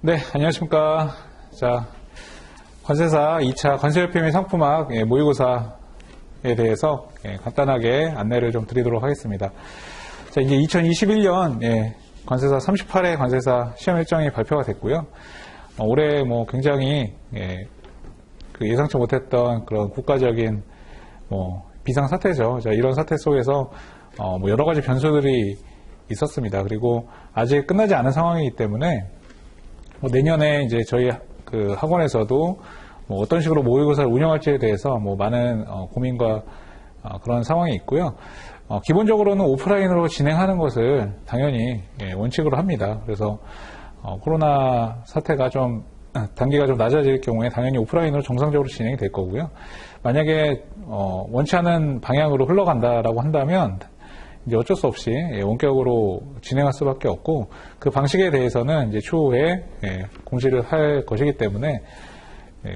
네, 안녕하십니까. 자, 관세사 2차 관세협회 및 상품학 모의고사에 대해서 간단하게 안내를 좀 드리도록 하겠습니다. 자, 이제 2021년 관세사 38회 관세사 시험 일정이 발표가 됐고요. 올해 굉장히 예상치 못했던 그런 국가적인 비상사태죠. 자, 이런 사태 속에서 여러 가지 변수들이 있었습니다. 그리고 아직 끝나지 않은 상황이기 때문에 내년에 이제 저희 그 학원에서도 어떤 식으로 모의고사를 운영할지에 대해서 많은 고민과 그런 상황이 있고요. 기본적으로는 오프라인으로 진행하는 것을 당연히 원칙으로 합니다. 그래서 코로나 사태가 좀 단계가 좀 낮아질 경우에 당연히 오프라인으로 정상적으로 진행이 될 거고요. 만약에 원치 않은 방향으로 흘러간다라고 한다면 이제 어쩔 수 없이 원격으로 진행할 수밖에 없고, 그 방식에 대해서는 이제 추후에 공지를 할 것이기 때문에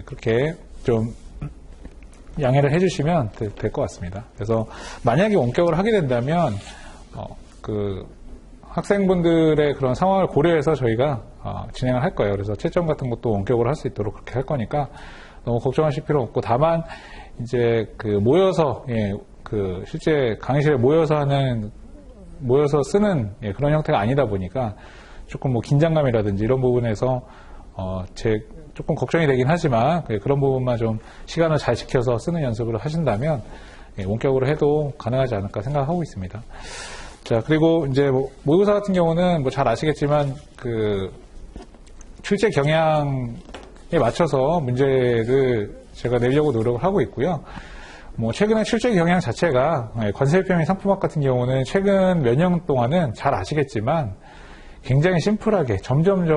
그렇게 좀 양해를 해주시면 될 것 같습니다. 그래서 만약에 원격을 하게 된다면 그 학생분들의 그런 상황을 고려해서 저희가 진행을 할 거예요. 그래서 채점 같은 것도 원격으로 할 수 있도록 그렇게 할 거니까 너무 걱정하실 필요 없고, 다만 이제 그 모여서 그 실제 강의실에 모여서 쓰는 그런 형태가 아니다 보니까 조금 긴장감이라든지 이런 부분에서 조금 걱정이 되긴 하지만 그런 부분만 좀 시간을 잘 지켜서 쓰는 연습을 하신다면 원격으로 해도 가능하지 않을까 생각하고 있습니다. 자, 그리고 이제 모의고사 같은 경우는 잘 아시겠지만 그 출제 경향에 맞춰서 문제를 제가 내려고 노력을 하고 있고요. 최근에 출제 경향 자체가 관세협회 및 상품학 같은 경우는 최근 몇 년 동안은 잘 아시겠지만 굉장히 심플하게 점점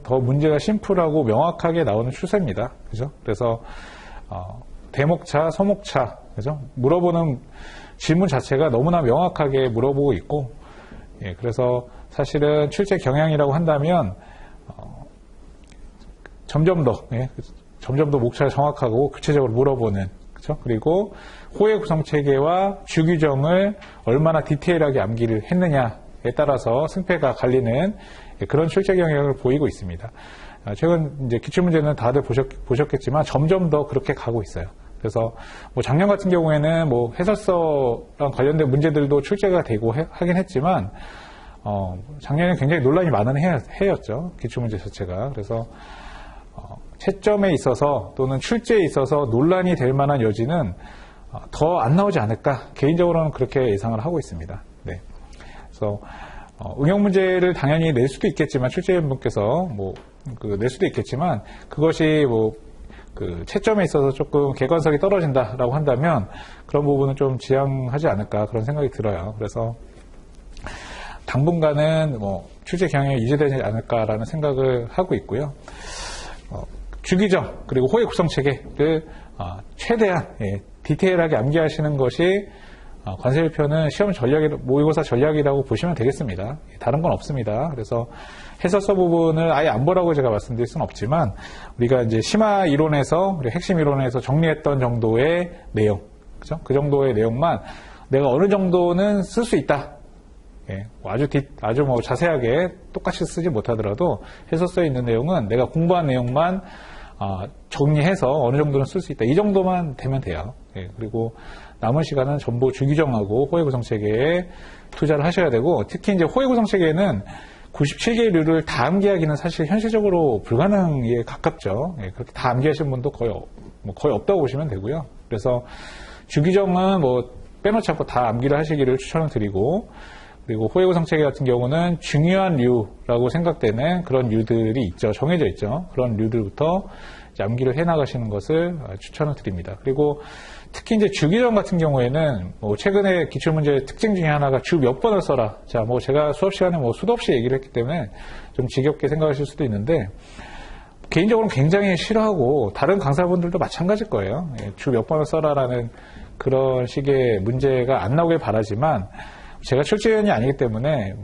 더 문제가 심플하고 명확하게 나오는 추세입니다. 그죠? 그래서 대목차, 서목차, 그죠? 물어보는 질문 자체가 너무나 명확하게 물어보고 있고, 그래서 사실은 출제 경향이라고 한다면 점점 더 목차를 정확하고 구체적으로 물어보는, 그리고 호의 구성 체계와 주규정을 얼마나 디테일하게 암기를 했느냐에 따라서 승패가 갈리는 그런 출제 경향을 보이고 있습니다. 최근 이제 기출문제는 다들 보셨겠지만 점점 더 그렇게 가고 있어요. 그래서 작년 같은 경우에는 해설서랑 관련된 문제들도 출제가 되고 하긴 했지만 작년에 굉장히 논란이 많은 해였죠. 기출문제 자체가. 그래서 채점에 있어서 또는 출제에 있어서 논란이 될 만한 여지는 더 안 나오지 않을까, 개인적으로는 그렇게 예상을 하고 있습니다. 네. 그래서 응용 문제를 당연히 낼 수도 있겠지만, 출제위원분께서 낼 수도 있겠지만, 그것이 그 채점에 있어서 조금 객관성이 떨어진다라고 한다면 그런 부분은 좀 지양하지 않을까, 그런 생각이 들어요. 그래서 당분간은 출제 경향이 유지되지 않을까라는 생각을 하고 있고요. 주기정 그리고 호의 구성 체계를 최대한 디테일하게 암기하시는 것이 관세협회는 시험 모의고사 전략이라고 보시면 되겠습니다. 다른 건 없습니다. 그래서 해설서 부분을 아예 안 보라고 제가 말씀드릴 수는 없지만, 우리가 이제 심화 이론에서, 핵심 이론에서 정리했던 정도의 내용, 그죠? 그 정도의 내용만 내가 어느 정도는 쓸 수 있다. 아주 자세하게 똑같이 쓰지 못하더라도 해설서에 있는 내용은 내가 공부한 내용만 정리해서 어느 정도는 쓸 수 있다. 이 정도만 되면 돼요. 그리고 남은 시간은 전부 주규정하고 호의 구성 체계에 투자를 하셔야 되고, 특히 이제 호의 구성 체계는 97개의 류를 다 암기하기는 사실 현실적으로 불가능에 가깝죠. 그렇게 다 암기하신 분도 거의 없다고 보시면 되고요. 그래서 주규정은 빼놓지 않고 다 암기를 하시기를 추천을 드리고, 그리고 호의 구성 체계 같은 경우는 중요한 류라고 생각되는 그런 류들이 있죠. 정해져 있죠. 그런 류들부터 암기를 해나가시는 것을 추천을 드립니다. 그리고 특히 이제 주규정 같은 경우에는 최근에 기출문제 특징 중에 하나가 주 몇 번을 써라. 자, 제가 수업 시간에 수도 없이 얘기를 했기 때문에 좀 지겹게 생각하실 수도 있는데, 개인적으로는 굉장히 싫어하고 다른 강사분들도 마찬가지일 거예요. 주 몇 번을 써라라는 그런 식의 문제가 안 나오길 바라지만, 제가 출제위원이 아니기 때문에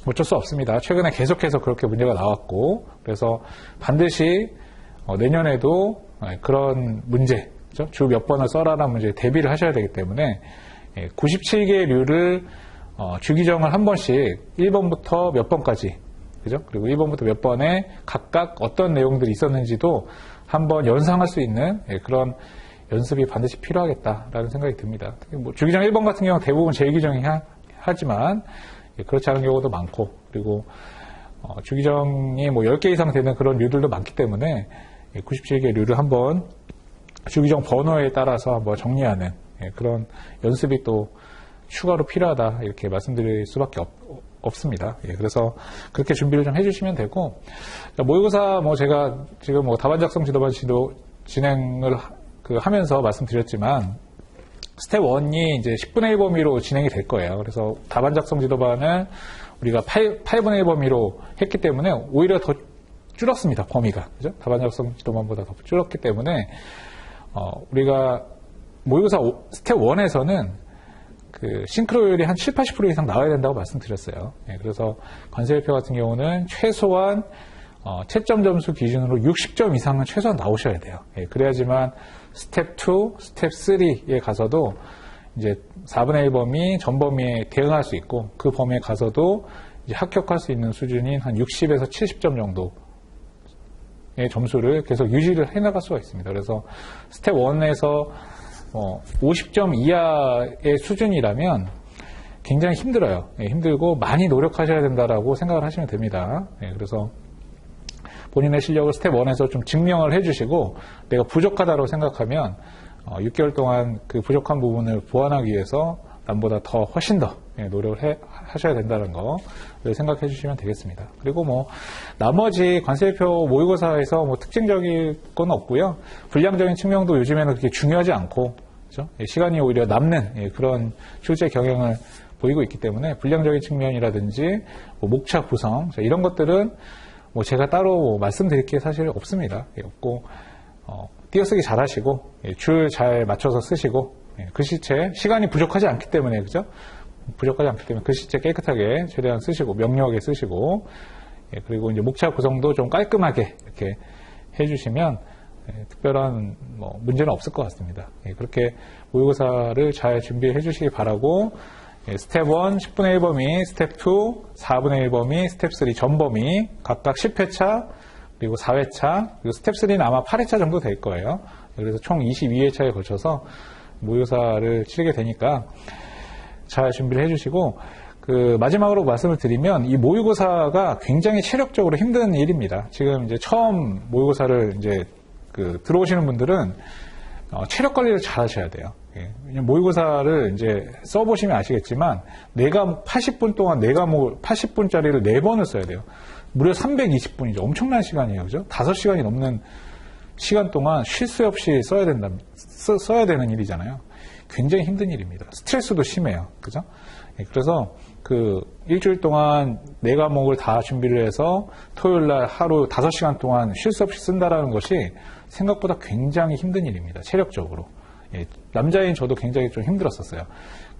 어쩔 수 없습니다. 최근에 계속해서 그렇게 문제가 나왔고, 그래서 반드시 내년에도 그런 문제, 주 몇 번을 써라라는 문제에 대비를 하셔야 되기 때문에 97개의 류를 주기정을 한 번씩 1번부터 몇 번까지 그죠? 그리고 1번부터 몇 번에 각각 어떤 내용들이 있었는지도 한번 연상할 수 있는 그런 연습이 반드시 필요하겠다라는 생각이 듭니다. 뭐 주기정 1번 같은 경우는 대부분 제1규정이 하지만 그렇지 않은 경우도 많고, 그리고 주기정이 뭐 10개 이상 되는 그런 류들도 많기 때문에 97개 류를 한번 주기정 번호에 따라서 한번 정리하는 그런 연습이 또 추가로 필요하다 이렇게 말씀드릴 수밖에 없습니다. 그래서 그렇게 준비를 좀 해주시면 되고, 모의고사 뭐 제가 지금 뭐 답안작성 지도반 진행을 하면서 말씀드렸지만 스텝 1이 이제 10분의 1 범위로 진행이 될 거예요. 그래서 답안작성 지도반을 우리가 8분의 1 범위로 했기 때문에 오히려 더 줄었습니다. 범위가. 그죠? 답안작성 지도반보다 더 줄었기 때문에 우리가 모의고사 스텝 1에서는 그 싱크로율이 한 7, 80% 이상 나와야 된다고 말씀드렸어요. 그래서 관세일표 같은 경우는 최소한 채점 점수 기준으로 60점 이상은 최소한 나오셔야 돼요. 그래야지만 스텝 2, 스텝 3에 가서도 이제 4분의 1 범위, 전 범위에 대응할 수 있고, 그 범위에 가서도 이제 합격할 수 있는 수준인 한 60에서 70점 정도의 점수를 계속 유지를 해나갈 수가 있습니다. 그래서 스텝 1에서 50점 이하의 수준이라면 굉장히 힘들어요. 힘들고 많이 노력하셔야 된다라고 생각을 하시면 됩니다. 그래서 본인의 실력을 스텝 1에서 좀 증명을 해주시고, 내가 부족하다고 생각하면 6개월 동안 그 부족한 부분을 보완하기 위해서 남보다 더 훨씬 더 노력을 하셔야 된다는 거 생각해 주시면 되겠습니다. 그리고 뭐 나머지 관세일표 모의고사에서 뭐 특징적인 건 없고요. 분량적인 측면도 요즘에는 그렇게 중요하지 않고, 그렇죠? 시간이 오히려 남는 그런 출제 경향을 보이고 있기 때문에 분량적인 측면이라든지 뭐 목차 구성 이런 것들은 뭐 제가 따로 말씀드릴 게 사실 없습니다. 없고 띄어쓰기 잘 하시고 줄 잘 맞춰서 쓰시고 글씨체 시간이 부족하지 않기 때문에, 그죠? 부족하지 않기 때문에 글씨체 깨끗하게 최대한 쓰시고 명료하게 쓰시고, 그리고 이제 목차 구성도 좀 깔끔하게 이렇게 해주시면 특별한 뭐 문제는 없을 것 같습니다. 그렇게 모의고사를 잘 준비해 주시기 바라고, 스텝 1 10분의 1 범위, 스텝 2 4분의 1 범위, 스텝 3 전 범위 각각 10회차, 그리고 4회차, 그리고 스텝 3는 아마 8회차 정도 될 거예요. 그래서 총 22회차에 걸쳐서 모의고사를 치르게 되니까 잘 준비를 해주시고, 그 마지막으로 말씀을 드리면 이 모의고사가 굉장히 체력적으로 힘든 일입니다. 지금 이제 처음 모의고사를 이제 들어오시는 분들은 체력 관리를 잘 하셔야 돼요. 모의고사를 이제 써보시면 아시겠지만, 내가 80분 동안 내가 뭐 80분짜리를 4번을 써야 돼요. 무려 320분이죠. 엄청난 시간이에요. 그죠? 5시간이 넘는 시간 동안 쉴 새 없이 써야 되는 일이잖아요. 굉장히 힘든 일입니다. 스트레스도 심해요. 그죠? 그래서 일주일 동안 4과목을 다 준비를 해서 토요일날 하루 5시간 동안 쉴 새 없이 쓴다라는 것이 생각보다 굉장히 힘든 일입니다. 체력적으로. 남자인 저도 굉장히 좀 힘들었었어요.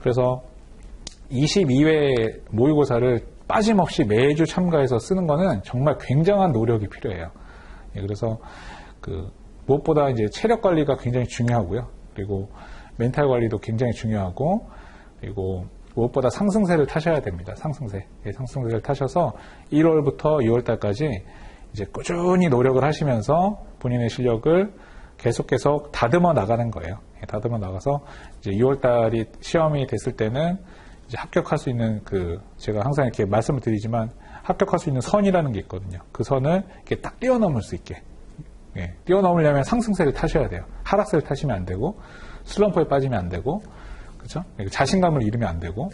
그래서 22회 모의고사를 빠짐없이 매주 참가해서 쓰는 거는 정말 굉장한 노력이 필요해요. 그래서 무엇보다 이제 체력 관리가 굉장히 중요하고요. 그리고 멘탈 관리도 굉장히 중요하고, 그리고 무엇보다 상승세를 타셔야 됩니다. 상승세를 타셔서 1월부터 6월달까지 이제 꾸준히 노력을 하시면서 본인의 실력을 계속 다듬어 나가는 거예요. 다듬어 나가서 이제 6월달이 시험이 됐을 때는 이제 합격할 수 있는 제가 항상 이렇게 말씀을 드리지만 합격할 수 있는 선이라는 게 있거든요. 그 선을 이렇게 딱 뛰어넘을 수 있게. 뛰어넘으려면 상승세를 타셔야 돼요. 하락세를 타시면 안 되고, 슬럼프에 빠지면 안 되고, 그렇죠? 자신감을 잃으면 안 되고,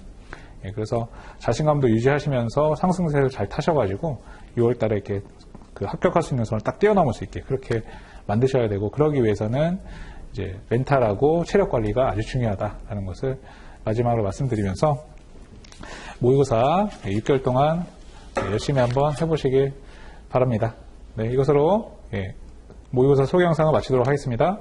그래서 자신감도 유지하시면서 상승세를 잘 타셔가지고 6월달에 이렇게 합격할 수 있는 선을 딱 뛰어넘을 수 있게 그렇게 만드셔야 되고, 그러기 위해서는 이제 멘탈하고 체력 관리가 아주 중요하다라는 것을 마지막으로 말씀드리면서 모의고사 6개월 동안 열심히 한번 해보시길 바랍니다. 네, 이것으로 모의고사 소개 영상을 마치도록 하겠습니다.